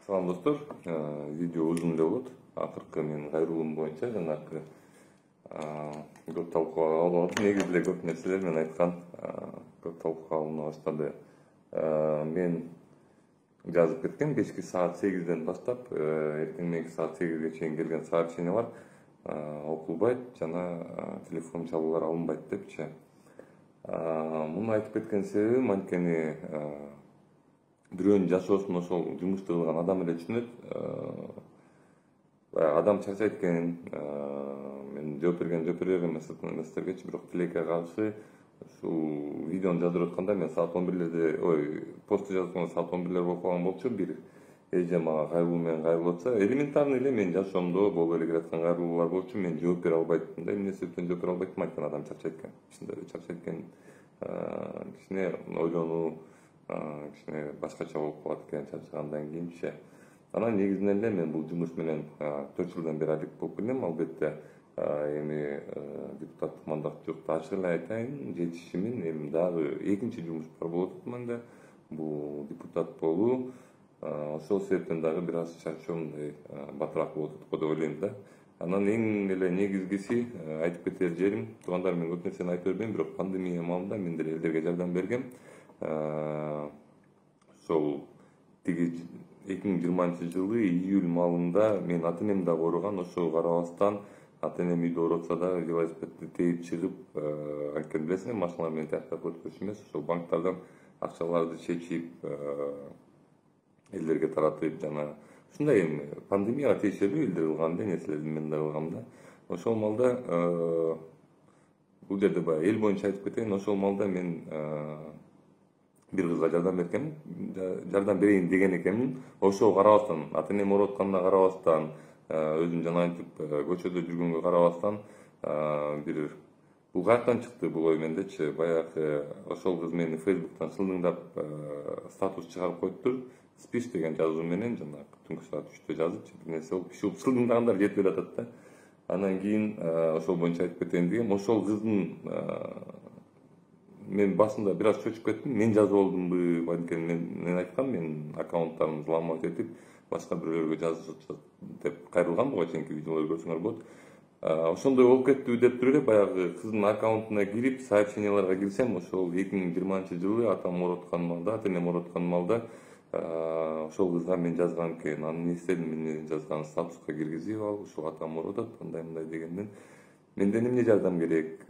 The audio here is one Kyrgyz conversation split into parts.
Салам достор, видео uzun эле болот. Акыркы менин кайрылуум боюнча жанагы көп талкууга алып атып, негизи эле көп нерселер мен айткан көп талкууга алына баштады. Мен жазып кеткен кечки саат 8ден баштап эртең мененки саат 8ге чейин келген сообщениялар окулбайт жана телефон чалуулар алынбайт депчи. Муну айтып кеткен себебим анткени бирөөнүн жашоосун ошол жумушту кылган адам эле түшүнөт. Адам чарчайт экен, мен жооп берген эместергечи, бирок тилекке каршы ушул видеону жаздырып атканда мен саат 11лерде, посту жазып атканда саат 11лер болуп калган болчу. Бир эже мага кайрылуу менен кайрылып атса, элементарный эле менин жашоомдо боло эле келаткан кайрылуулар болчу. Мен жооп бере албайтмын да, эмне себептен жооп бере албайтмын, анткени адам чарчайт экен. Чындап эле чарчайт экен. Кичине ойлонуу кичине башкача болуп калат экен чарчагандан кийинчи. Анан негизинен эле мен бул жумуш менен 4 жылдан бери алек болуп келем. Албетте эми депутаттык мандат жок, ачык эле айтайын, жетишимин эми дагы экинчи жумуш бар болуп атат менде. Бул депутат болуу. Ошол себептен дагы бир аз чарчоомдой батыраак болуп атат деп ойлойм да. Анан эң эле негизгиси айтып кетер жерим, туугандар, мен көп нерсени айтып бербейм, бирок пандемия маалында мен деле элдерге жардам бергем. Ошол тиги 2020-жылы июль маалында мен ата-энем дагы ооруган, ошого карабастан ата-энем үйдө оорутса да велосипедди тээп чыгып, анткени билесиңер, машиналар менен тияктап өткөч эмес, ошол банктардан акчаларды чечип, элдерге таратып жана ушундай эми пандемияга тиешелүү элдер кылган эле нерселерди мен да кылгам да. Ошол малда бул жерде баягы эл боюнча айтып кетейин, ошол малда мен бир кызга жардам берейин деген экенмин. Ошого карабастан, ата-энем оорутканына карабастан, өзүм жана антип көчөдө жүргөнгө карабастан, бир бул каяктан чыкты бул ой мендечи. Баягы ошол кыз мени Facebook'тан сылдыңдап статус чыгарып коюптур. Спиш деген жазуу менен жана түнкү саат 3тө жазып, бир нерсе болуп, ушул сылдыңдагандар жетип атат да. Анан кийин ошол боюнча айтып кетейин дегем. Ошол кыздын мен басында бир аз чөчүп кеттим. Мен жазып алдымбы, анткени мен айткам, мен аккаунттарымды ламат этип, башка бирөөлөргө жазып деп кайрылгам. Буга чейинки видеолорду көрсөңөр болот. Ошондой болуп кеттиби деп туруп эле баягы кыздын аккаунтуна кирип, сообщенияларга кирсем, ошол 2020-жылы атам ооруткан маалда, ата-энем ооруткан маалда ошол кызга мен жазган экен. Аны не истедим, мен жазган статуска киргизип ал, ушул атам ооруп атат, андай дегенден менден эмне жардам керек,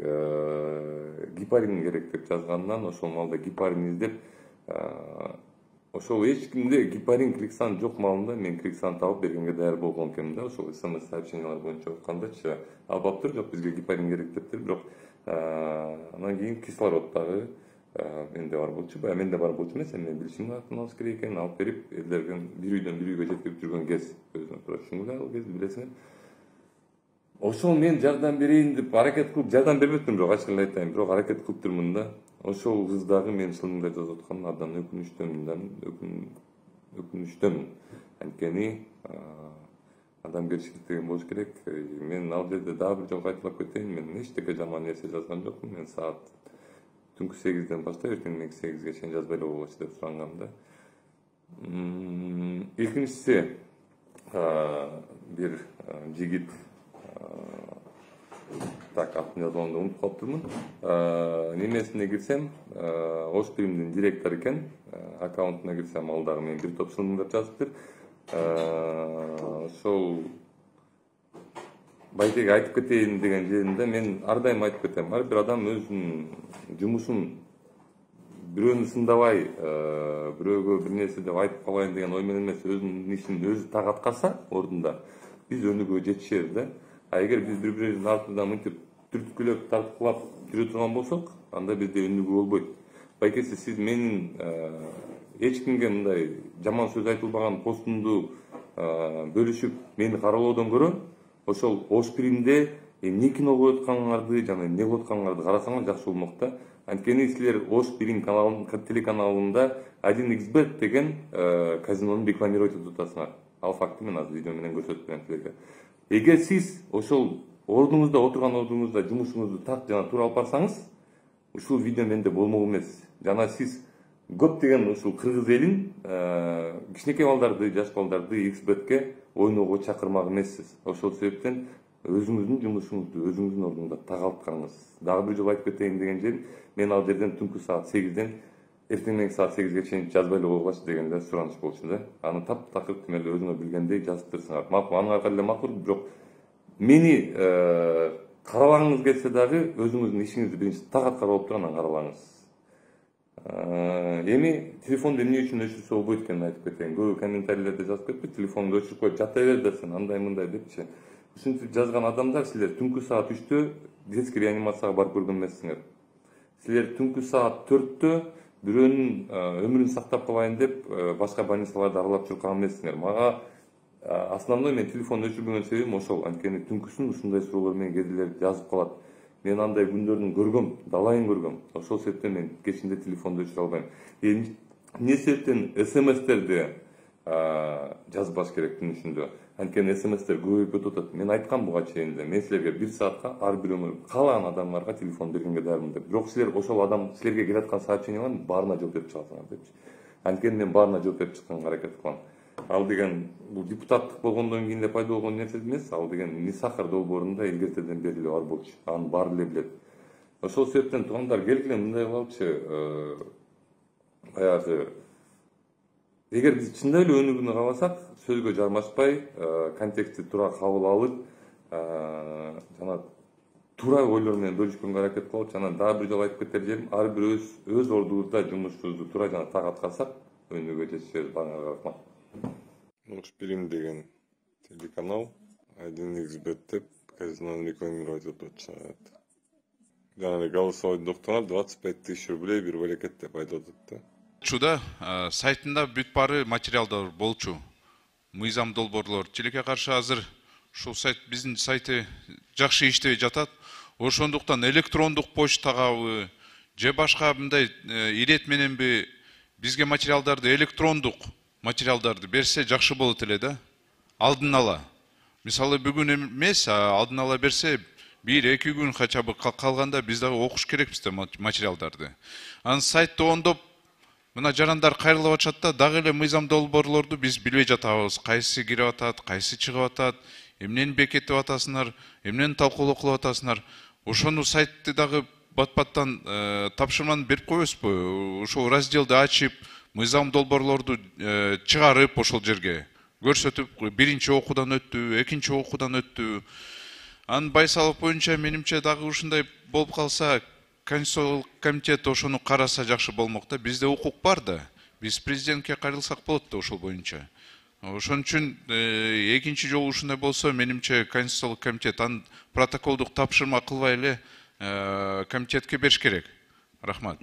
гепарин керек деп жазгандан, ошол маалда гепарин издеп, ошол эч кимде гепарин Криксан жок маалында мен Криксан табып бергенге даяр болгон экенмин да. Ошол СМС сообщениялар боюнча айткандачы, албаптыр, жок бизге гепарин керек дептир, бирок анан кийин кислород дагы менде бар болчу. Баягы менде бар болчу эмес, эми билишим алып керек экенин алып берип, элдерге бир үйдөн бир үйгө жеткирип жүргөн кез, өзүңөр туура түшүнгүлө, ал кезди билесиңер. Ошол мен жардам берейин деп аракет кылып, жардам бербептирмин, бирок ачык эле айтайын, бирок аракет кылыптырмын да. Ошол кыз дагы мен шылымда жазып аткан абдан өкүнүчтөмүн. Анткени адамгерчилик деген болуш керек. Мен ал жерде дагы бир жолу кайталап кетейин, мен эчтеке жаман нерсе жазган жокмун. Мен саат түнкү 8ден баштап эртең мененки 8ге чейин жазбай эле болчу деп сурангам да. Экинчиси, бир жигит, так, атын жазып алганда унутуп калыптырмын. Немесине кирсем, Ошпримдин директору экен. Аккаунтуна кирсем, ал дагы мен бир топ сылдыңдап жазыптыр. Ошол байтеги айтып кетейин деген жеринде мен ар дайым айтып кетем. Ар бир адам өзүнүн жумушун бирөөнү сындабай, бирөөгө бир нерсе деп айтып калайын деген ой менен эмес, өзүнүн ишин өзү так аткарса ордунда, биз өнүгүүгө жетишебиз да. Эгер биз бири-бирибиздин артынан мынтип түрткүлөп, тарткылап жүрө турган болсок, анда бизде өнүгүү болбойт. Байкеси сиз менин эч кимге мындай жаман сөз айтылбаган постумду бөлүшүп, мени кароолоодон көрө, ошол Ошпримде эмне кино коюп атканыңарды жана эмне кылып атканыңарды карасаңар жакшы болмок да. Анткени силер Ошприм телеканалында 1xbet деген казинону рекламировать этип атасыңар. Ал факты мен азыр видео менен көрсөтүп берем силерге. Эгер сиз ошол ордуңузда отурган ордуңузда жумушуңузду так жана туура алып барсаңыз, ушул видео менде болмок эмес. Жана сиз көптөгөн ушул кыргыз элин кичинекей балдарды, жаш балдарды Xbet'ке ойноого чакырмак эмессиз. Ошол себептен өзүңүздүн жумушуңузду өзүңүздүн ордуңда тагалып караңыз. Дагы бир жолу айтып кетейин деген жерим, мен ал жерден түнкү саат 8ден эртең менен саат 8ге чейин жазбай эле койгулачы деген эле сураныч болчу да. Аны таптакыр ким эле өзүңөр билгендей жазып турсуңар. Макул, анын аркы эле макул, бирок мени карабагыңыз келсе дагы өзүңүздүн ишиңизди биринчи так аткарып алып анан карабаңыз. Эми телефонду эмне үчүн өчүрсө болбойт экенин айтып кетейин. Көбү комментарийлерде жазып кетти, телефонду өчүрүп коюп жата бер да сен андай мындай депчи. Ушинтип жазган адамдар силер түнкү саат 3тө детский реанимацияга барып көргөн эмессиңер. Силер түнкү саат 4тө бирөөнүн өмүрүн сактап калайын деп башка больницаларды аралап чуркан эмессиңер. Мага основной мен телефонду өчүрбөгөн себебим ошол. Анткени түнкүсүн ушундай суроолор менен кээделер жазып калат. Мен андай күндөрдүн көргөм, далайын көргөм. Ошол себептен мен кечинде телефонду өчүрө албайм. Эмне себептен СМСтерди жазбаш керек түн ичинде? Анткени СМСтер көбөйүп кетип атат. Мен айткам буга чейин эле. Мен силерге 1 саатка ар бирөңөр каалаган адамдарга телефон бергенге даярмын деп. Бирок силер ошол адам силерге келаткан сообщениялардын баарына жооп берип чыгасыңар депчи. Анткени мен баарына жооп берип чыкканга аракет кылам. Ал деген бул депутаттык болгондон кийин эле пайда болгон нерсе эмес. Ал деген Нисахар долбоорунда илгертеден бери эле бар болчу. Аны баары эле билет. Ошол себептен туугандар келгиле мындай кылалычы. Баягы эгер биз чындап эле өнүгүүнү кааласак, сөзгө жармашпай, контекстти туура кабыл алып, жана туура ойлор менен бөлүшкөнгө аракет кылып, жана дагы бир жолу айтып кетер жерим, ар бир өз ордубузда жумушубузду туура жана так аткарсак, өнүгүүгө жетишебиз. Баарыңарга рахмат. Нуш Билим деген телеканал Айдын Xbet деп казинонун рекламировать этип атышат. Жана эле голосовой доктор 25 000 рублей бир берекет деп айтып атат да. Чуда сайтында бүт бары материалдар болчу. Мыйзам долбоорлор тилекке каршы азыр ушул сайт биздин сайты жакшы иштебей жатат. Ошондуктан электрондук почтагабы же башка мындай ирет мененби бизге материалдарды электрондук материалдарды берсе жакшы болот эле да. Алдын ала. Мисалы бүгүн эмес, алдын ала берсе 1-2 күн хотя бы калганда биз дагы окуш керекпиз да материалдарды. Анын сайтты оңдоп мына жарандар кайрылып атышат да, дагы эле мыйзам долбоорлорду биз билбей жатабыз. Кайсы кирип атат, кайсы чыгып атат, эмнени бекитип атасыңар, эмнени талкуулоо кылып атасыңар. Ошону сайтты дагы бат-баттан тапшырманы берип коебузбу? Ошол разделди ачып, мыйзам долбоорлорду чыгарып ошол жерге көрсөтүп, биринчи окуудан өттү, экинчи окуудан өттү. Анын байсалык боюнча менимче дагы ушундай болуп калса, Конституциялык комитет ошону караса жакшы болмок да. Бизде укук бар да. Биз президентке кайрылсак болот да ошол боюнча. Ошон үчүн экинчи жолу ушундай болсо, менимче Конституциялык комитет анын протоколдук тапшырма кылбай эле комитетке бериш керек. Рахмат.